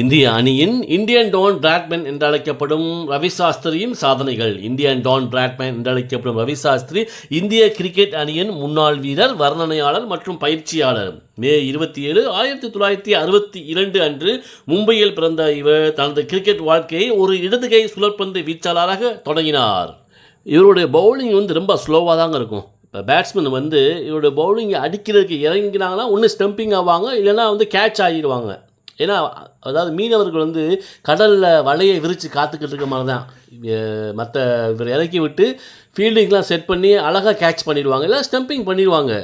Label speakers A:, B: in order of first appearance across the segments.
A: இந்திய அணியின் Indian Don Bradman என்றழைக்கப்படும் ரவி சாஸ்திரியின் சாதனைகள். இந்தியன் டான் பிராட்மேன் என்றழைக்கப்படும் ரவி சாஸ்திரி இந்திய கிரிக்கெட் அணியின் முன்னாள் வீரர், வர்ணனையாளர் மற்றும் பயிற்சியாளர். மே 27, 1962 அன்று மும்பையில் பிறந்த இவர் தனது கிரிக்கெட் வாழ்க்கையை ஒரு இடதுகை சுழற்பந்து வீச்சாளராக தொடங்கினார். இவருடைய பவுலிங் ரொம்ப ஸ்லோவாக தாங்க இருக்கும். இப்போ பேட்ஸ்மேன் இவருடைய பவுலிங்கை அடிக்கிறதுக்கு இறங்கினாங்கன்னா ஒன்று ஸ்டம்பிங் ஆவாங்க, இல்லைன்னா கேட்ச் ஆகிடுவாங்க. ஏன்னா அதாவது மீனவர்கள் கடலில் வலையை விரித்து காத்துக்கிட்டு இருக்க மாதிரி தான் மற்ற இவர் இறக்கி விட்டு ஃபீல்டிங்லாம் செட் பண்ணி அழகாக கேட்ச் பண்ணிடுவாங்க, இல்லை ஸ்டம்பிங் பண்ணிடுவாங்க.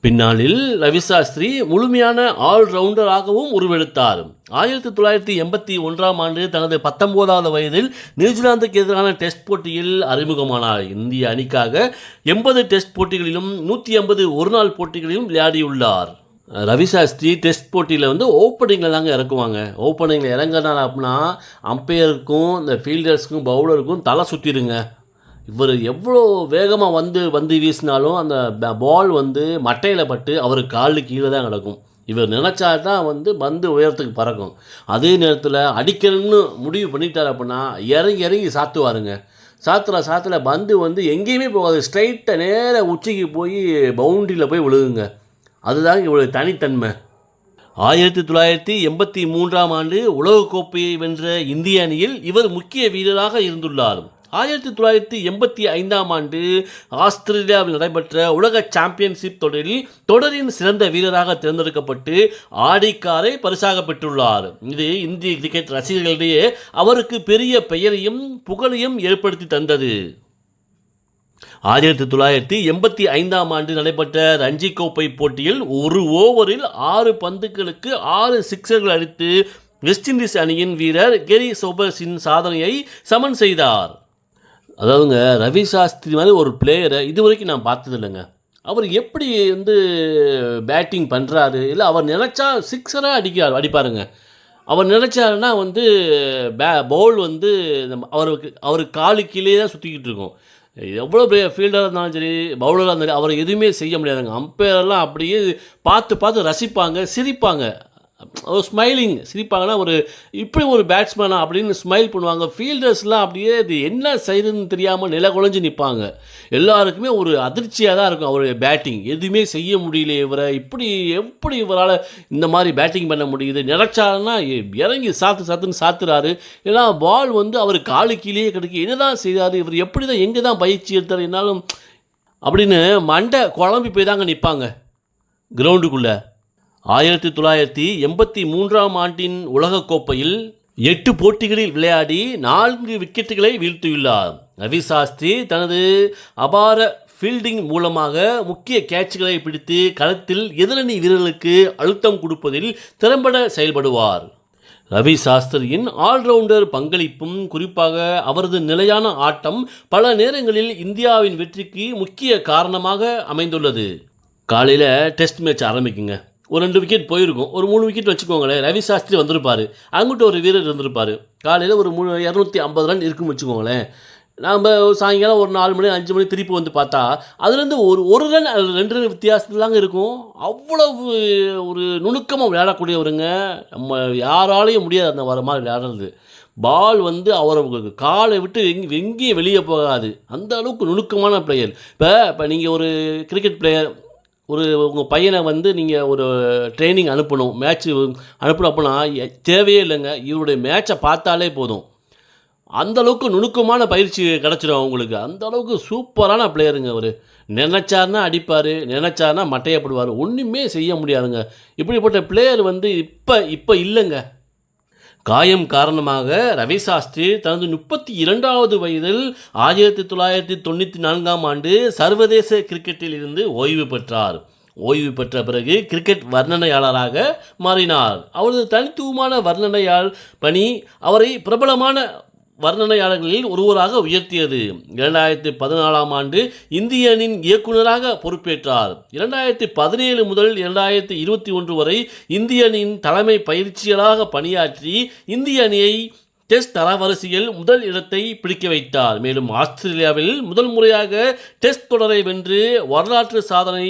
A: பின்னாளில் ரவி சாஸ்திரி முழுமையான ஆல்ரவுண்டராகவும் உருவெடுத்தார். 1981 ஆண்டு தனது 19வது வயதில் நியூசிலாந்துக்கு எதிரான டெஸ்ட் போட்டியில் அறிமுகமானார். இந்திய அணிக்காக 80 டெஸ்ட் போட்டிகளிலும் 150 ஒருநாள் போட்டிகளிலும் விளையாடியுள்ளார். ரவி சாஸ்திரி டெஸ்ட் போட்டியில் ஓப்பனிங்கில் தாங்க இறக்குவாங்க. ஓப்பனிங்கில் இறங்கினார் அப்படின்னா அம்பையருக்கும் இந்த ஃபீல்டர்ஸுக்கும் பவுலருக்கும் தலை சுற்றிடுங்க. இவர் எவ்வளோ வேகமாக வந்து வீசினாலும் அந்த பால் மட்டையில் பட்டு அவர் காலுக்கு கீழே தான் கிடக்கும். இவர் நினச்சா தான் பந்து உயரத்துக்கு பறக்கும். அதே நேரத்தில் அடிக்கணும்னு முடிவு பண்ணிட்டார் அப்படின்னா இறங்கி சாத்துவாருங்க. சாத்துல பந்து எங்கேயுமே போகாது, ஸ்ட்ரைட்டாக நேராக உச்சிக்கு போய் பவுண்டரியில் போய் விழுகுங்க. அதுதான் இவருடைய தனித்தன்மை. 1983 ஆண்டு உலகக்கோப்பையை வென்ற இந்திய அணியில் இவர் முக்கிய வீரராக இருந்துள்ளார். 1985 ஆண்டு ஆஸ்திரேலியாவில் நடைபெற்ற உலக சாம்பியன்ஷிப் தொடரின் சிறந்த வீரராக தேர்ந்தெடுக்கப்பட்டு ஆடிக்காரை பரிசாக பெற்றுள்ளார். இது இந்திய கிரிக்கெட் ரசிகர்களிடையே அவருக்கு பெரிய பெயரையும் புகழையும் ஏற்படுத்தி தந்தது. 1985 ஆண்டு நடைபெற்ற ரஞ்சி கோப்பை போட்டியில் ஒரு ஓவரில் 6 பந்துகளுக்கு 6 சிக்ஸர்கள் அடித்து வெஸ்ட் இண்டீஸ் அணியின் வீரர் கெரி சோபர்ஸின் சாதனையை சமன் செய்தார். அதாவதுங்க, ரவி சாஸ்திரி மாதிரி ஒரு பிளேயரை இதுவரைக்கும் நான் பார்த்தது இல்லைங்க. அவர் எப்படி பேட்டிங் பண்ணுறாரு, இல்லை அவர் நினச்சா சிக்ஸராக அடிப்பாருங்க. அவர் நினச்சாருன்னா பவுல் அவருக்கு காலு கீழே தான் சுற்றிக்கிட்டு இருக்கும். எவ்வளோ பெரிய ஃபீல்டராக இருந்தாலும் சரி, பவுலராக இருந்தாலும் அவரை எதுவுமே செய்ய முடியாதுங்க. அம்பையரெல்லாம் அப்படியே பார்த்து ரசிப்பாங்க, சிரிப்பாங்க. ஒரு ஸ்மைலிங் சிரிப்பாங்கன்னா இப்படி ஒரு பேட்ஸ்மேனா அப்படின்னு ஸ்மைல் பண்ணுவாங்க. ஃபீல்டர்ஸ்லாம் அப்படியே இது என்ன செய்யுதுன்னு தெரியாமல் நில குலைஞ்சு நிற்பாங்க. எல்லாருக்குமே ஒரு அதிர்ச்சியாக தான் இருக்கும் அவருடைய பேட்டிங். எதுவுமே செய்ய முடியல இவரை, எப்படி இவரால் இந்த மாதிரி பேட்டிங் பண்ண முடியுது, நினச்சாருன்னா இறங்கி சாத்துன்னு சாத்துறாரு. ஏன்னா பால் அவர் காலு கீழே கிடைக்கும். என்னதான் செய்தார் இவர், எப்படி தான் எங்கே தான் பயிற்சி எடுத்தார் என்னாலும் அப்படின்னு மண்டை குழம்பி போய் தாங்க நிற்பாங்க கிரவுண்டுக்குள்ளே. 1983 ஆண்டின் உலகக்கோப்பையில் 8 போட்டிகளில் விளையாடி 4 விக்கெட்டுகளை வீழ்த்தியுள்ளார். ரவி சாஸ்திரி தனது அபார ஃபீல்டிங் மூலமாக முக்கிய கேட்சுகளை பிடித்து களத்தில் எதிரணி வீரர்களுக்கு அழுத்தம் கொடுப்பதில் திறம்பட செயல்படுவார். ரவி சாஸ்திரியின் ஆல்ரவுண்டர் பங்களிப்பும், குறிப்பாக அவரது நிலையான ஆட்டம் பல நேரங்களில் இந்தியாவின் வெற்றிக்கு முக்கிய காரணமாக அமைந்துள்ளது. காலையில் டெஸ்ட் மேட்ச் ஆரம்பிக்குங்க. ஒரு 2 விக்கெட் போயிருக்கும், ஒரு 3 விக்கெட் வச்சுக்கோங்களேன். ரவி சாஸ்திரி வந்திருப்பார், அங்கிட்ட ஒரு வீரர் இருந்திருப்பார். காலையில் ஒரு 250 ரன் இருக்குன்னு வச்சுக்கோங்களேன். நாம் சாயங்காலம் ஒரு 4 மணி 5 மணி திருப்பி பார்த்தா அதுலேருந்து ஒரு ரன் 2 ரன் வித்தியாசத்தில் தாங்க இருக்கும். அவ்வளவு ஒரு நுணுக்கமாக விளையாடக்கூடியவருங்க. நம்ம யாராலையும் முடியாது அந்த வர மாதிரி விளையாடுறது. பால் அவரை காலை விட்டு எங்கேயும் வெளியே போகாது. அந்த அளவுக்கு நுணுக்கமான பிளேயர். இப்போ நீங்கள் ஒரு கிரிக்கெட் பிளேயர், உங்கள் பையனை நீங்கள் ஒரு ட்ரைனிங் அனுப்பணும், மேட்ச்சு அனுப்பணும் அப்படின்னா தேவையே இல்லைங்க. இவருடைய மேட்சை பார்த்தாலே போதும். அந்தளவுக்கு நுணுக்கமான பயிற்சி கிடச்சிடும் அவங்களுக்கு. அந்தளவுக்கு சூப்பரான பிளேயருங்க அவர். நினச்சார்னா அடிப்பார், நினச்சார்னா மட்டையப்படுவார், ஒன்றுமே செய்ய முடியாதுங்க. இப்படிப்பட்ட பிளேயர் இப்போ இல்லைங்க. காயம் காரணமாக ரவி சாஸ்திரி தனது 32வது வயதில் 1994 ஆண்டு சர்வதேச கிரிக்கெட்டில் இருந்து ஓய்வு பெற்றார். ஓய்வு பெற்ற பிறகு கிரிக்கெட் வர்ணனையாளராக மாறினார். அவரது தனித்துவமான வர்ணனையால் பணி அவரை பிரபலமான வர்ணனையாளர்களில் ஒருவராக உயர்த்தியது. 2014 ஆண்டு இந்திய அணியின் இயக்குநராக பொறுப்பேற்றார். 2017 முதல் 2021 வரை இந்திய அணியின் தலைமை பயிற்சியாளராக பணியாற்றி இந்திய அணியை டெஸ்ட் தரவரிசையில் முதல் இடத்தை பிடிக்க வைத்தார். மேலும் ஆஸ்திரேலியாவில் முதல் முறையாக டெஸ்ட் தொடரை வென்று வரலாற்று சாதனை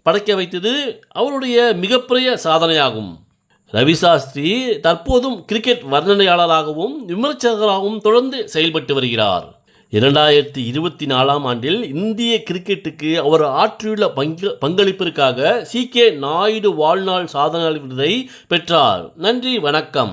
A: படைக்க வைத்தது அவருடைய மிகப்பெரிய சாதனையாகும். ரவி சாஸ்திரி தற்போதும் கிரிக்கெட் வர்ணனையாளராகவும் விமர்சகராகவும் தொடர்ந்து செயல்பட்டு வருகிறார். 2024 ஆண்டில் இந்திய கிரிக்கெட்டுக்கு அவர் ஆற்றியுள்ள பங்களிப்பிற்காக CK நாயுடு வாழ்நாள் சாதனையாளர் விருதை பெற்றார். நன்றி, வணக்கம்.